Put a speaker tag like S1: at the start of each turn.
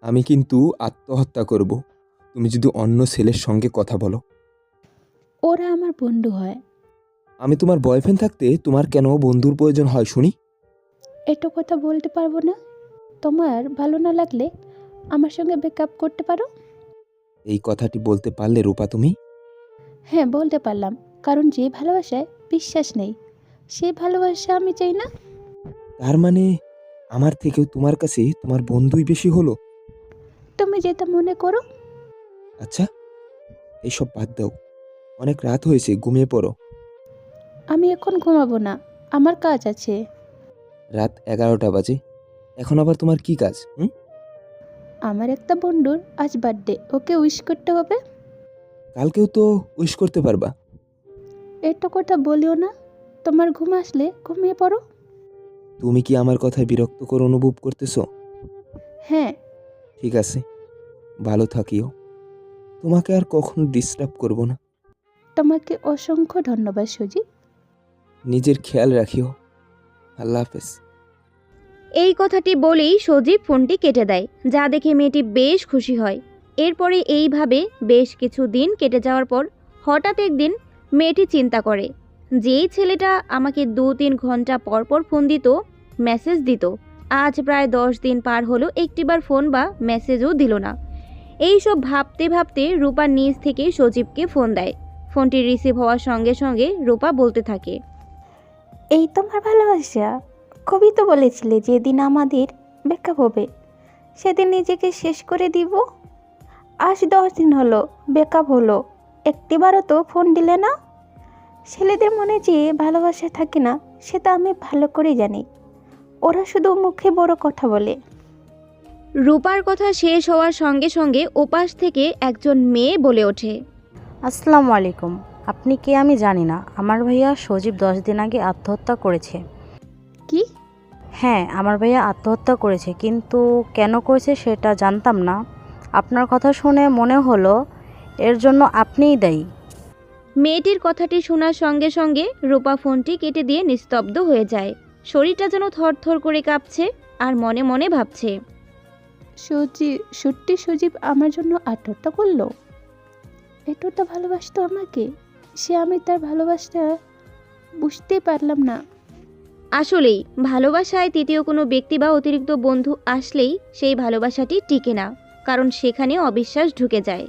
S1: আমি কিন্তু আত্মহত্যা করব তুমি যদি অন্য ছেলের সঙ্গে কথা বলো।
S2: ওরা আমার বন্ধু হয়।
S1: আমি তোমার বয়ফ্রেন্ড থাকতে তোমার কেন বন্ধুর প্রয়োজন হয় শুনি?
S2: এটো কথা বলতে পারবো না। তোমার ভালো না লাগলে আমার সঙ্গে ব্রেকআপ করতে পারো।
S1: এই কথাটি বলতে পারলে রূপা তুমি?
S2: হ্যাঁ, বলতে পারলাম, কারণ যে ভালোবাসায় বিশ্বাস নেই সেই ভালোবাসা আমি চাই না।
S1: তার মানে আমার থেকেও তোমার কাছে তোমার বন্ধুই বেশি হলো?
S2: তুমি যেটা মনে করো।
S1: আচ্ছা, এইসব বাদ দাও, অনেক রাত হয়েছে, ঘুমিয়ে পড়ো।
S2: আমি এখন ঘুমাবো না, আমার কাজ আছে।
S1: রাত 11টা বাজে, এখন আবার তোমার কি কাজ?
S2: আমার একটা বন্ধুর আজ বার্থডে, ওকে উইশ করতে হবে।
S1: কালকেও তো উইশ করতে পারবা।
S2: এটা কথা বলিও না। তোমার ঘুম আসলে ঘুমিয়ে পড়ো।
S1: তুমি কি আমার কথায় বিরক্তকর অনুভব করতেছো?
S2: হ্যাঁ।
S1: ঠিক আছে, ভালো থাকিও, তোমাকে আর কখনো ডিস্টার্ব করব না।
S2: তোমাকে অসংখ্য ধন্যবাদ সুজি।
S1: নিজের খেয়াল রাখিও। আল্লাহ হাফেজ।
S3: এই কথাটি বলেই সজীব ফোনটি কেটে দেয়, যা দেখে মেয়েটি বেশ খুশি হয়। এরপরে এইভাবে বেশ কিছু দিন কেটে যাওয়ার পর হঠাৎ একদিন মেয়েটি চিন্তা করে, যেই ছেলেটা আমাকে 2-3 ঘন্টা পর পর ফোন দিত, মেসেজ দিত, আজ প্রায় 10 দিন পার হলো, একটিবার ফোন বা মেসেজও দিল না। এই সব ভাবতে ভাবতে রূপা নিজ থেকে সজীবকে ফোন দেয়। ফোনটি রিসিভ হওয়ার সঙ্গে সঙ্গে রূপা বলতে থাকে,
S2: এই তোমার ভালোবাসা, কবি তো বলেছিলে যেদিন আমাদের ব্রেকআপ হবে সেদিন নিজেকে শেষ করে দিব। আজ 10 দিন হলো ব্রেকআপ হলো, একটিবারও তো ফোন দিলে না। ছেলেদের মনে যে ভালোবাসা থাকে না সেটা আমি ভালো করে জানি। ওরা শুধু মুখে বড় কথা বলে।
S3: রূপার কথা শেষ হওয়ার সঙ্গে সঙ্গে ওপাশ থেকে একজন মেয়ে বলে ওঠে,
S4: আসসালামু আলাইকুম। আপনি কে আমি জানি না, আমার ভাইয়া সজীব 10 দিন আগে আত্মহত্যা করেছে।
S2: কি?
S4: হ্যাঁ, আমার ভাইয়া আত্মহত্যা করেছে, কিন্তু কেন করেছে সেটা জানতাম না। আপনার কথা শুনে মনে হলো এর জন্য আপনিই দায়ী।
S3: মেয়েটির কথাটি শোনার সঙ্গে সঙ্গে রূপা ফোনটি কেটে দিয়ে নিস্তব্ধ হয়ে যায়। শরীরটা যেন থরথর করে কাঁপছে আর মনে মনে ভাবছে,
S2: সত্যি সজীব আমার জন্য আত্মহত্যা করলো? এতটা ভালোবাসতো আমাকে, আমি তার ভালোবাসা বুঝতেই পারলাম না।
S3: আসলেই ভালোবাসায় তৃতীয় কোনো ব্যক্তি বা অতিরিক্ত বন্ধু আসলেই সেই ভালোবাসাটি টিকে না, কারণ সেখানে অবিশ্বাস ঢুকে যায়।